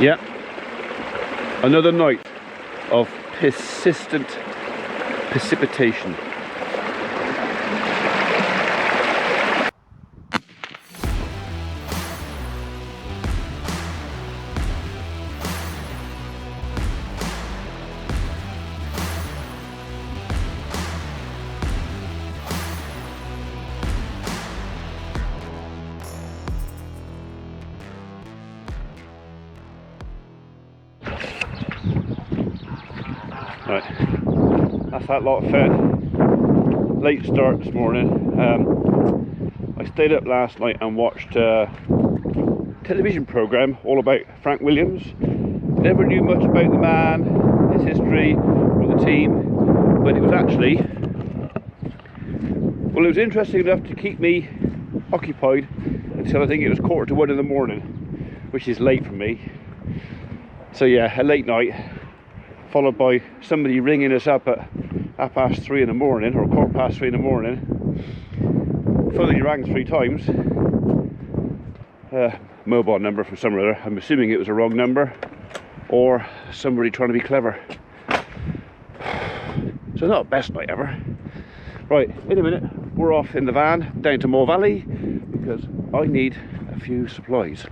Yeah, another night of persistent precipitation. Right, that's that lot fed. Late start this morning. I stayed up last night and watched a television programme all about Frank Williams. Never knew much about the man, his history, or the team, but it was actually, well, it was interesting enough to keep me occupied until I think it was 1:45 in the morning, which is late for me. So yeah, a late night, followed by somebody ringing us up at 3:30 in the morning, or 3:15 in the morning. Phone he rang 3 times. Mobile number from some or other. I'm assuming it was a wrong number, or somebody trying to be clever. So not the best night ever. Right, in a minute we're off in the van down to Moore Valley because I need a few supplies.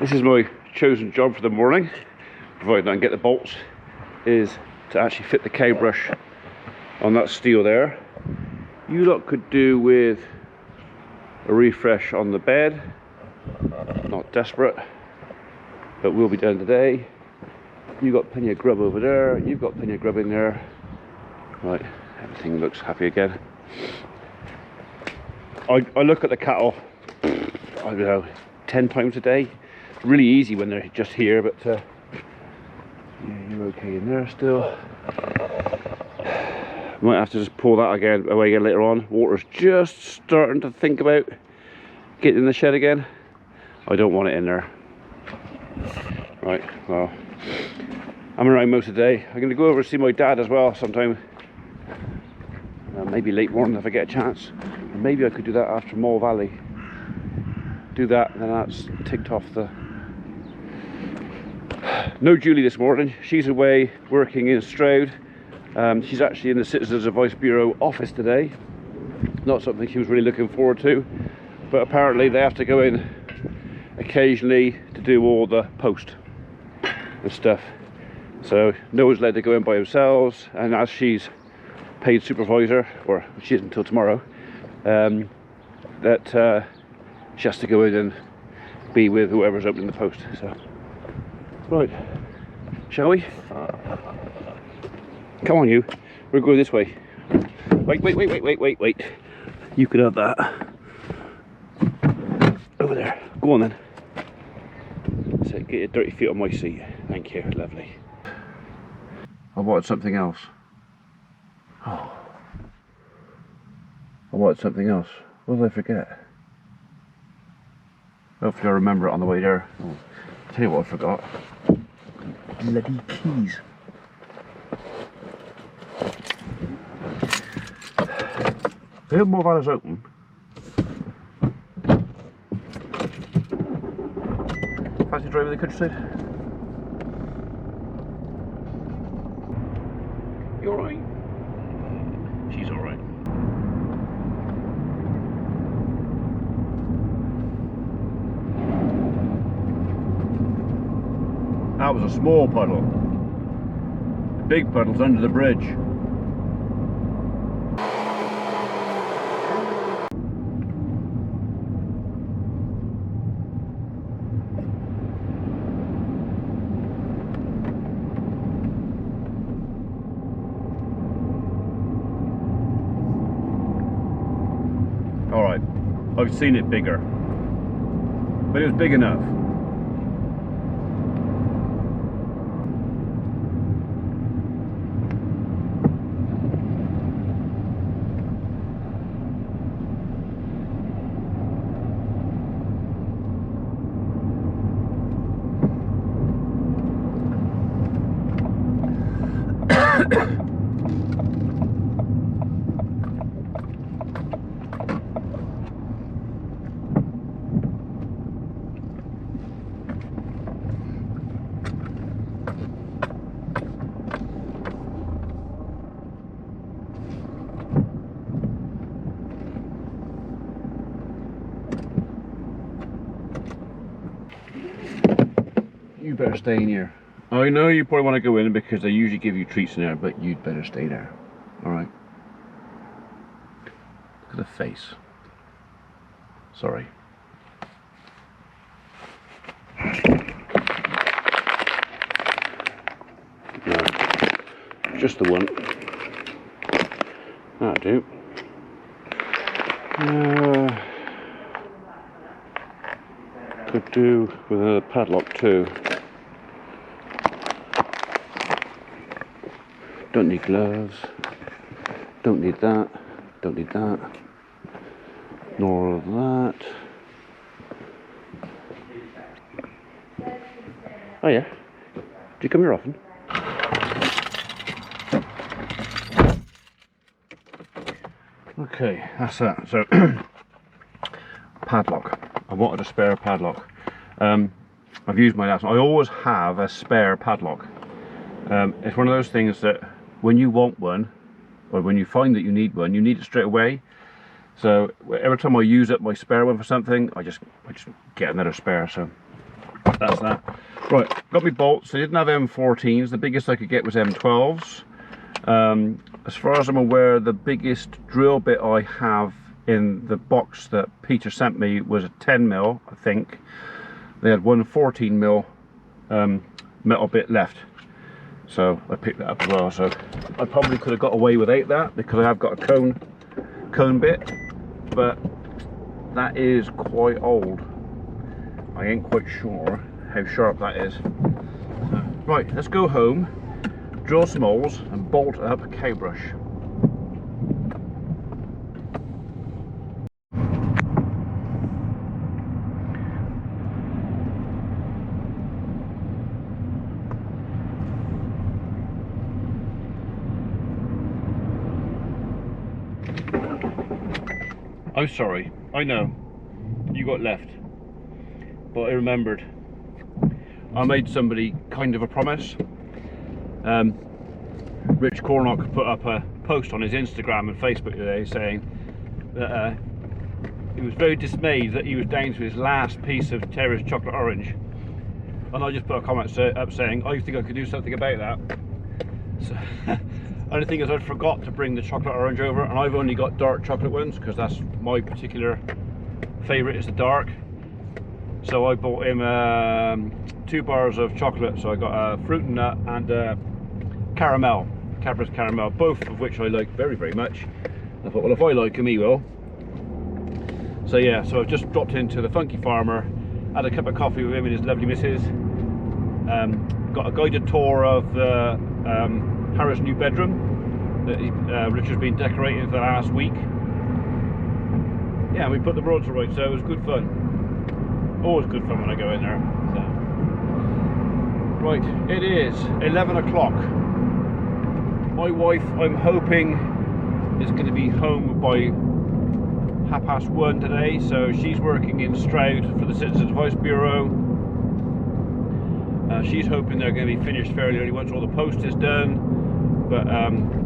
This is my chosen job for the morning, provided I can get the bolts, is to actually fit the cow brush on that steel there. You lot could do with a refresh on the bed, not desperate, but we'll be done today. You've got plenty of grub over there, you've got plenty of grub in there. Right, everything looks happy again. I look at the cattle, I don't know, 10 times a day. Really easy when they're just here, but yeah, you're okay in there still. Might have to just pull that away again later on. Water's just starting to think about getting in the shed again. I don't want it in there. Right, well, I'm around most of the day. I'm going to go over and see my dad as well sometime. Maybe late morning if I get a chance. And maybe I could do that after Moore Valley. Do that, and then that's ticked off the... No Julie this morning. She's away working in Stroud. She's actually in the Citizens Advice Bureau office today. Not something she was really looking forward to, but apparently they have to go in occasionally to do all the post and stuff. So no one's allowed to go in by themselves, and as she's paid supervisor, or she is until tomorrow, that she has to go in and be with whoever's opening the post. So right, shall we? Come on, you. We're going this way. Wait. You could have that. Over there. Go on then. So get your dirty feet on my seat. Thank you. Lovely. I wanted something else. Oh. I wanted something else. What did I forget? Hopefully I remember it on the way there. Oh. I'll tell you what I forgot. Bloody keys. I hope Moore Valley's open. Fancy driving the countryside? You alright? She's alright. That was a small puddle. The big puddle's under the bridge. Alright, I've seen it bigger, but it was big enough. better stay in here. I know you probably want to go in because they usually give you treats in there, but you'd better stay there. Alright. Look at the face. Sorry. No, just the one. That'll do. Could do with a padlock too. Don't need gloves. Don't need that. Don't need that. Nor that. Oh yeah. Do you come here often? Okay, that's that. So padlock. I wanted a spare padlock. I've used my last one. I always have a spare padlock. It's one of those things that when you want one, or when you find that you need one, you need it straight away. So every time I use up my spare one for something, I just get another spare. So that's that. Right, got me bolts. I didn't have M14s. The biggest I could get was M12s. As far as I'm aware, the biggest drill bit I have in the box that Peter sent me was a 10mm, I think. They had one 14mm metal bit left, so I picked that up as well. So I probably could have got away without that because I have got a cone bit, but that is quite old. I ain't quite sure how sharp that is. So, right, let's go home, drill some holes and bolt up a cow brush. I'm sorry, I know, you got left, but I remembered. I made somebody kind of a promise. Rich Cornock put up a post on his Instagram and Facebook today saying that he was very dismayed that he was down to his last piece of Terrace chocolate orange. And I just put a comment up saying, I think I could do something about that. So, only thing is I forgot to bring the chocolate orange over, and I've only got dark chocolate ones because that's my particular favourite, is the dark. So I bought him 2 bars of chocolate, so I got a fruit and nut and caramel, Cadbury's caramel, both of which I like very, very much. I thought, well, if I like him, he will. So yeah, so I've just dropped into the Funky Farmer, had a cup of coffee with him and his lovely missus. Got a guided tour of the Harris' new bedroom that Richard's been decorating for the last week. Yeah, we put the roads right, so it was good fun. Always good fun when I go in there. So. Right, it is 11 o'clock. My wife, I'm hoping, is going to be home by 1:30 today, so she's working in Stroud for the Citizens Advice Bureau. She's hoping they're going to be finished fairly early once all the post is done. But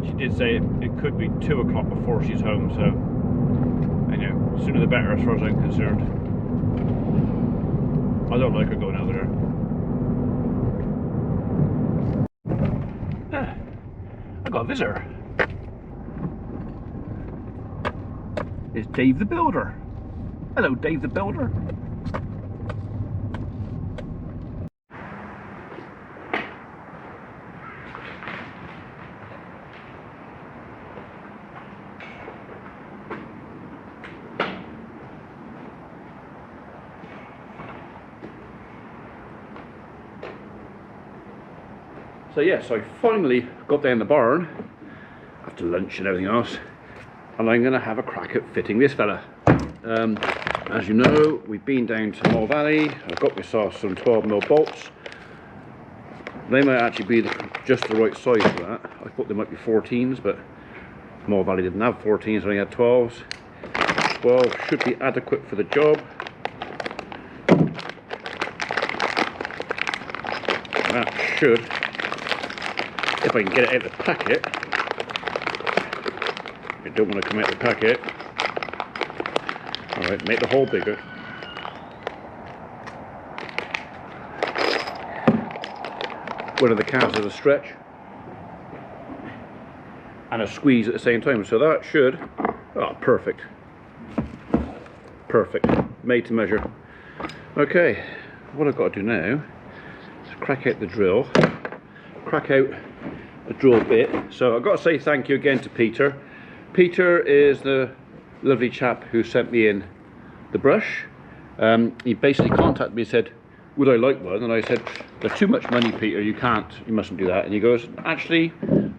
she did say it could be 2 o'clock before she's home, so I know, sooner the better as far as I'm concerned. I don't like her going out there. Ah, I got a visitor. It's Dave the Builder. Hello, Dave the Builder. So yes, I finally got down the barn after lunch and everything else, and I'm going to have a crack at fitting this fella. As you know, we've been down to Mole Valley. I've got myself some 12mm bolts. They might actually be just the right size for that. I thought they might be 14s, but Mole Valley didn't have 14s, they only had 12s. 12 should be adequate for the job. That should, if I can get it out of the packet. I don't want to come out of the packet. Alright, make the hole bigger. one of the calves is a stretch and a squeeze at the same time. So that should, oh, perfect. Perfect, made to measure. Okay, what I've got to do now is crack out the drill, crack out the drill bit. So I've got to say thank you again to Peter. Peter is the lovely chap who sent me in the brush. He basically contacted me and said, would I like one? And I said, they're too much money, Peter, you mustn't do that. And he goes, actually,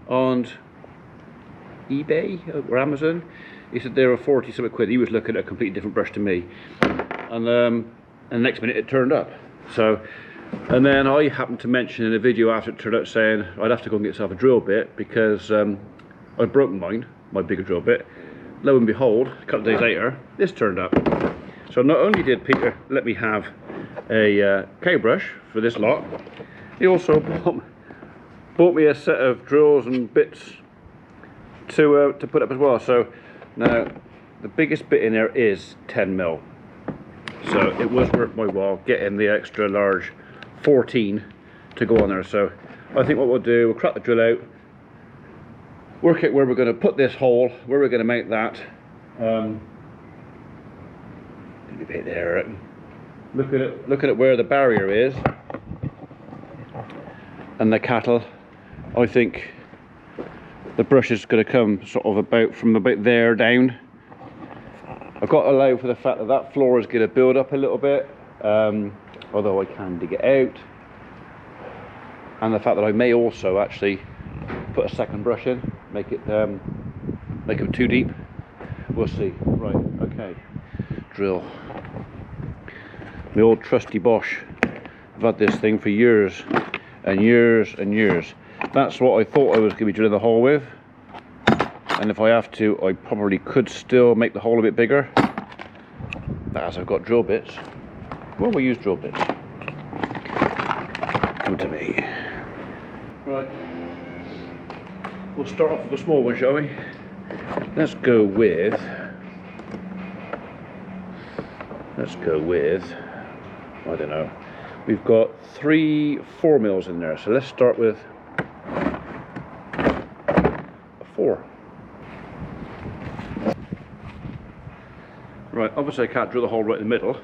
on eBay or Amazon, he said they were 40 something quid. He was looking at a completely different brush to me. And the next minute it turned up. So, and then I happened to mention in a video after it turned up saying I'd have to go and get myself a drill bit because I'd broken mine, my bigger drill bit. Lo and behold, a couple of days later, this turned up. So not only did Peter let me have a K brush for this lot, he also bought me a set of drills and bits to put up as well. So now the biggest bit in there is 10mm. So it was worth my while getting the extra large 14 to go on there. So I think what we'll do, we'll crack the drill out, work out where we're going to put this hole, where we're going to mount that. Bit there. Looking at where the barrier is and the cattle, I think the brush is going to come sort of from about there down. I've got to allow for the fact that that floor is going to build up a little bit, although I can dig it out, and the fact that I may also actually put a second brush in, make them too deep. We'll see. Right, okay. Drill. My old trusty Bosch. I've had this thing for years and years and years. That's what I thought I was going to be drilling the hole with, and if I have to, I probably could still make the hole a bit bigger. But as I've got drill bits, well, we'll use drill bits. Come to me. Right, we'll start off with a small one, shall we? Let's go with, I don't know, we've got 3 4mm in there, so let's start with a 4. Right, obviously I can't drill the hole right in the middle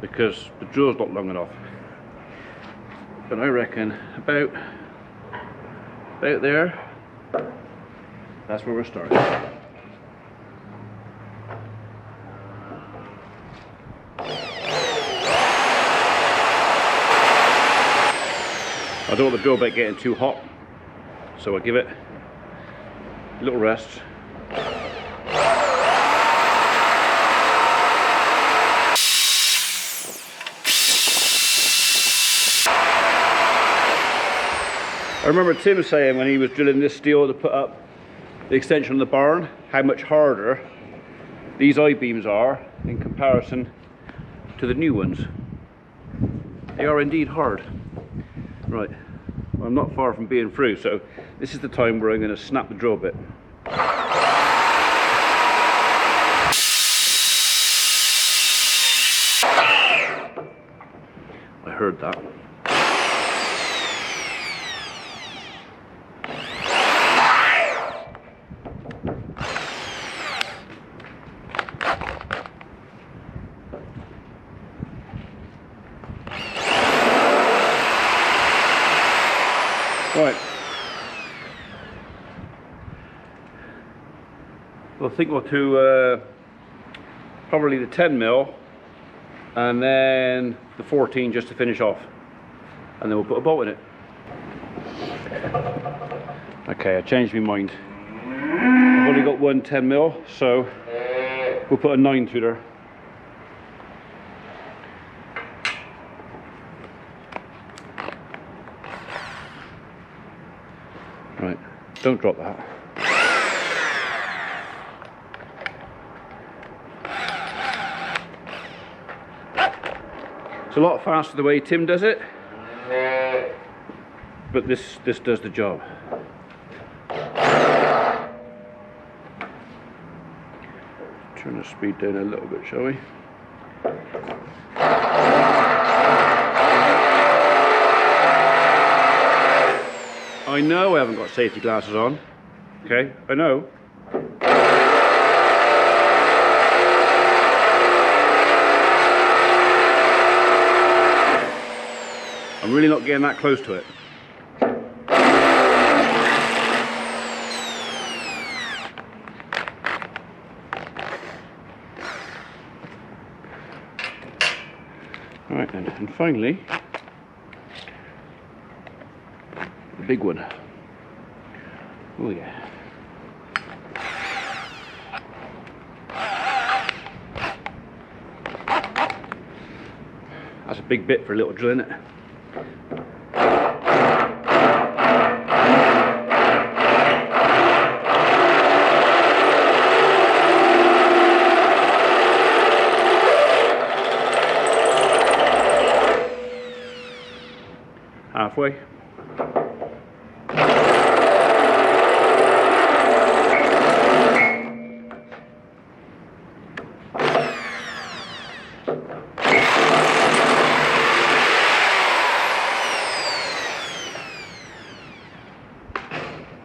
because the drill's not long enough, but I reckon about there, that's where we're starting. I don't want the drill bit getting too hot, so I give it a little rest. I remember Tim saying when he was drilling this steel to put up the extension on the barn, how much harder these I-beams are in comparison to the new ones. They are indeed hard. Right, I'm not far from being through, so this is the time where I'm going to snap the drill bit. I heard that. Right, I think we'll do probably the 10mm and then the 14 just to finish off, and then we'll put a bolt in it. Okay, I changed my mind. I've only got one 10mm, so we'll put a 9 through there. Right, don't drop that. It's a lot faster the way Tim does it, but this does the job. Turn the speed down a little bit, shall we? I know I haven't got safety glasses on. Okay, I know. I'm really not getting that close to it. Alright then, and finally, the big one. Oh yeah. That's a big bit for a little drill, isn't it? Halfway.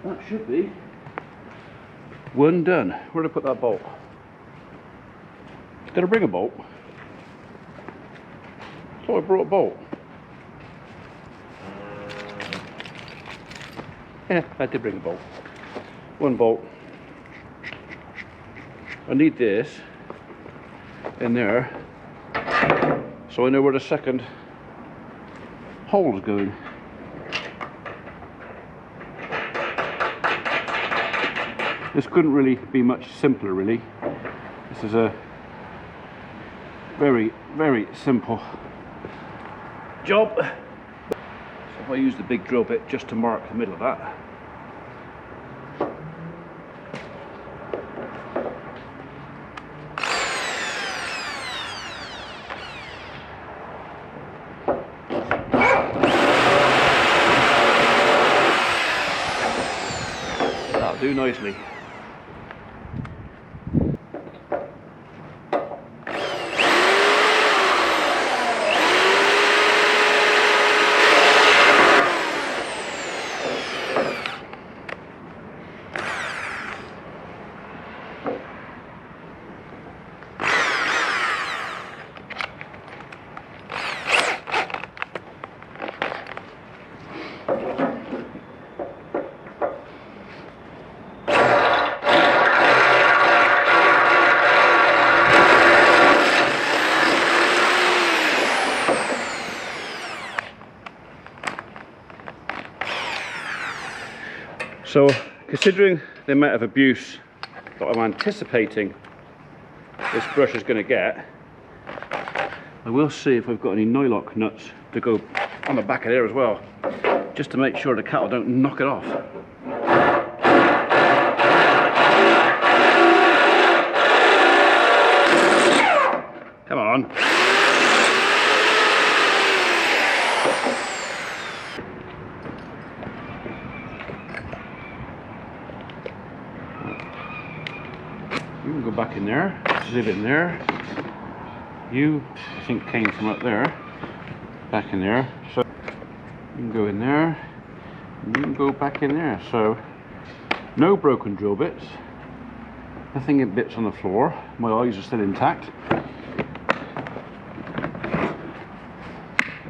That should be one done. Where did I put that bolt? Did I bring a bolt? I thought I brought a bolt. Yeah, I did bring a bolt. One bolt. I need this in there so I know where the second hole is going. This couldn't really be much simpler, really. This is a very, very simple job. So if I use the big drill bit just to mark the middle of that. That'll do nicely. So, considering the amount of abuse that I'm anticipating this brush is going to get, I will see if I've got any nylock nuts to go on the back of there as well, just to make sure the cattle don't knock it off. Come on. You can go back in there, zip in there. You, I think, came from up there, back in there. So you can go in there, and you can go back in there. So no broken drill bits, nothing in bits on the floor. My eyes are still intact.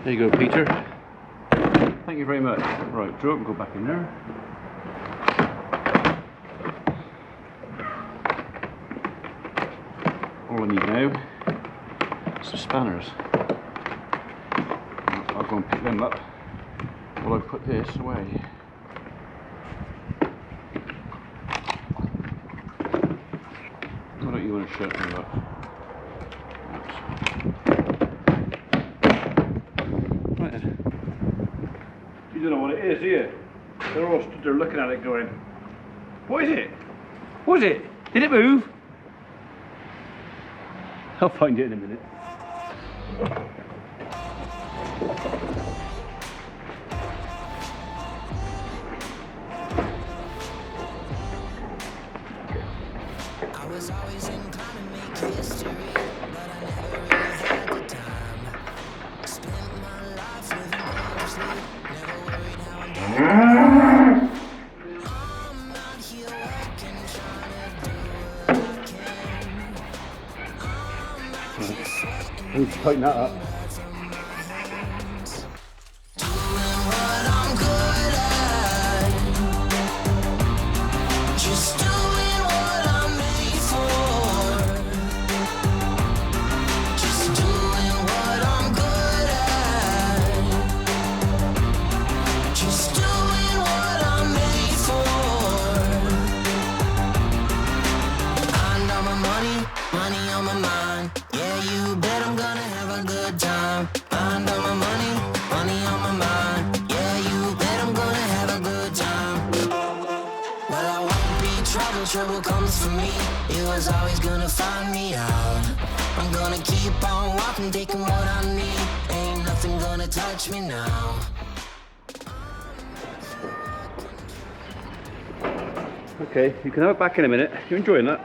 There you go, Peter. Thank you very much. Right, drill and go back in there. All I need now is some spanners. I'll go and pick them up while I put this away. Why don't you want to shut me up? Right then. You don't know what it is, do you? They're all stood there looking at it going, what is it? What is it? Did it move? I'll find it in a minute. I was always inclined to make history, but I never really had the time. Spent my life living dangerously, never worried how I'm doing. I need to tighten that up. Doing what I'm good at. Just doing what I'm made for. Just doing what I'm good at. Just doing what I'm made for. I know my money on my mind. Yeah, you bet I'm gonna have a good time. I know my money on my mind. Yeah, you bet I'm gonna have a good time. Well, I won't be trouble comes for me. It was always gonna find me out. I'm gonna keep on walking, taking what I need. Ain't nothing gonna touch me now. Okay, you can have it back in a minute. You enjoying that?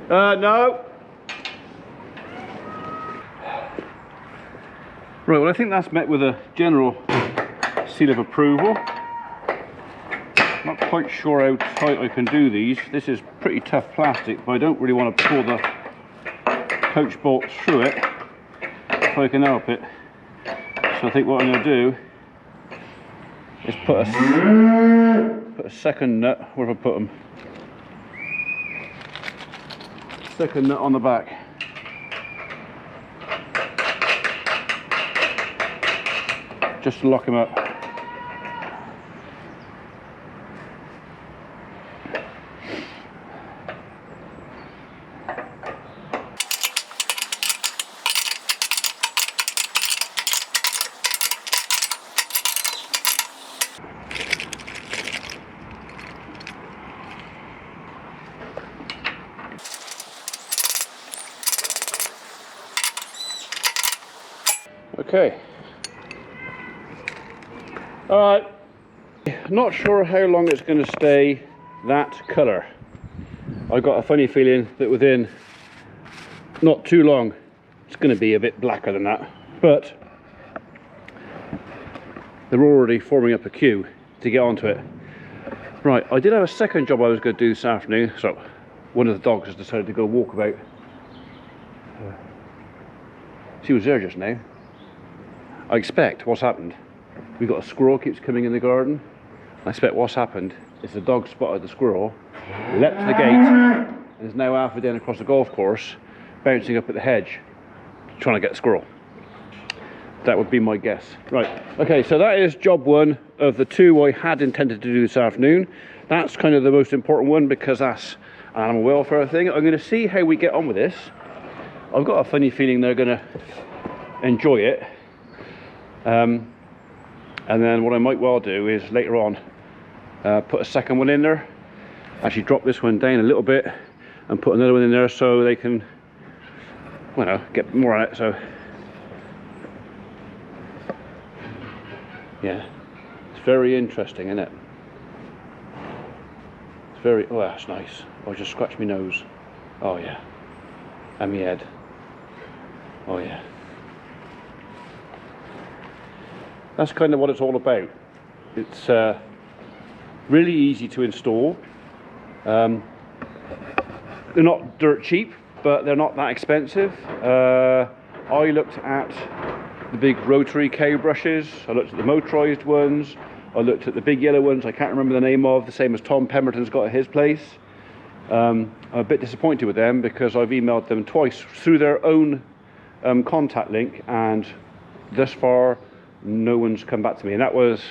No. Right, well I think that's met with a general seal of approval. Not quite sure how tight I can do these. This is pretty tough plastic, but I don't really want to pull the coach bolts through it if I can help it. So I think what I'm going to do is put a second nut. Where have I put them? Second nut on the back. Just to lock him up. Okay. Alright. Not sure how long it's going to stay that colour. I've got a funny feeling that within not too long it's going to be a bit blacker than that. But they're already forming up a queue to get onto it. Right, I did have a second job I was going to do this afternoon. So one of the dogs has decided to go walk about. She was there just now. I expect what's happened, we've got a squirrel keeps coming in the garden. I expect what's happened is the dog spotted the squirrel, leapt to the gate, and is now halfway down across the golf course, bouncing up at the hedge, trying to get the squirrel. That would be my guess. Right, okay, so that is job one of the two I had intended to do this afternoon. That's kind of the most important one because that's an animal welfare thing. I'm going to see how we get on with this. I've got a funny feeling they're going to enjoy it. And then what I might well do is later on put a second one in there, actually drop this one down a little bit and put another one in there so they can, well, get more on it. So yeah, it's very interesting, isn't it? It's very, oh that's nice. Oh, I just scratched my nose. Oh yeah, and my head. Oh yeah. That's kind of what it's all about. It's really easy to install. They're not dirt cheap, but they're not that expensive. I looked at the big rotary cow brushes, I looked at the motorised ones, I looked at the big yellow ones I can't remember the name of, the same as Tom Pemberton's got at his place. I'm a bit disappointed with them because I've emailed them twice through their own contact link, and thus far no one's come back to me. And that was,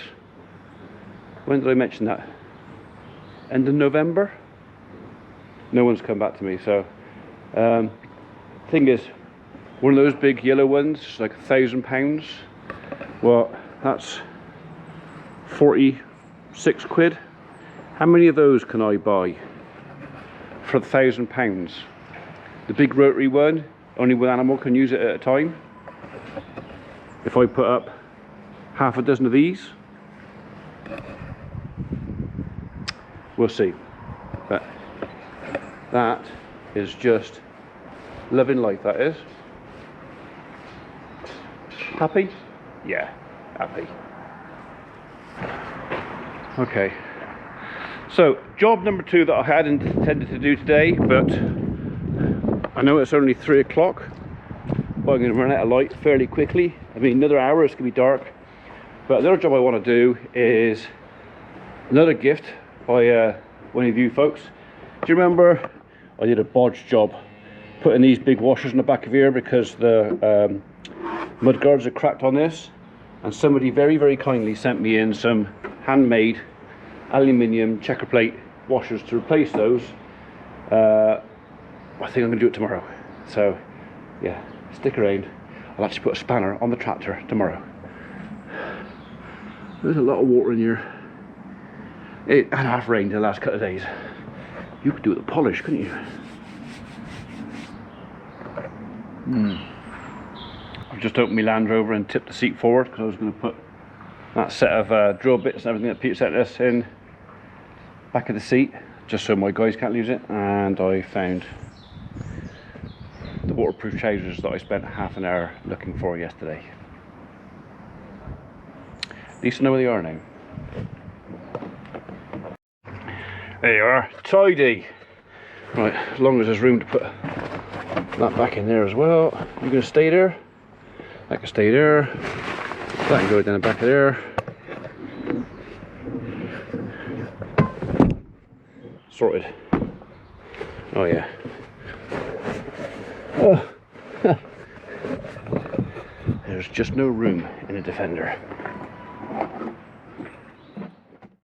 when did I mention that? End of November? No one's come back to me. So thing is, one of those big yellow ones, like £1,000. Well, that's 46 quid. How many of those can I buy for £1,000? The big rotary one, only one animal can use it at a time. If I put up half a dozen of these, we'll see. But that is just living life, that is. Happy? Yeah, happy. Okay, so job number two that I had intended to do today, but I know it's only 3 o'clock but I'm going to run out of light fairly quickly. I mean, another hour it's going to be dark. But another job I want to do is another gift by one of you folks. Do you remember I did a bodge job putting these big washers in the back of here because the mud guards are cracked on this, and somebody very, very kindly sent me in some handmade aluminium checker plate washers to replace those. I think I'm going to do it tomorrow. So yeah, stick around. I'll actually put a spanner on the tractor tomorrow. There's a lot of water in here. It half rained the last couple of days. You could do it with a polish, couldn't you? I've just opened my Land Rover and tipped the seat forward because I was going to put that set of drill bits and everything that Peter sent us in back of the seat, just so my guys can't lose it. And I found the waterproof trousers that I spent half an hour looking for yesterday. At least I know where they are now. There you are, tidy. Right, as long as there's room to put that back in there as well. You're going to stay there. That can stay there. That can go down the back of there. Sorted. Oh yeah. Oh. There's just no room in a Defender.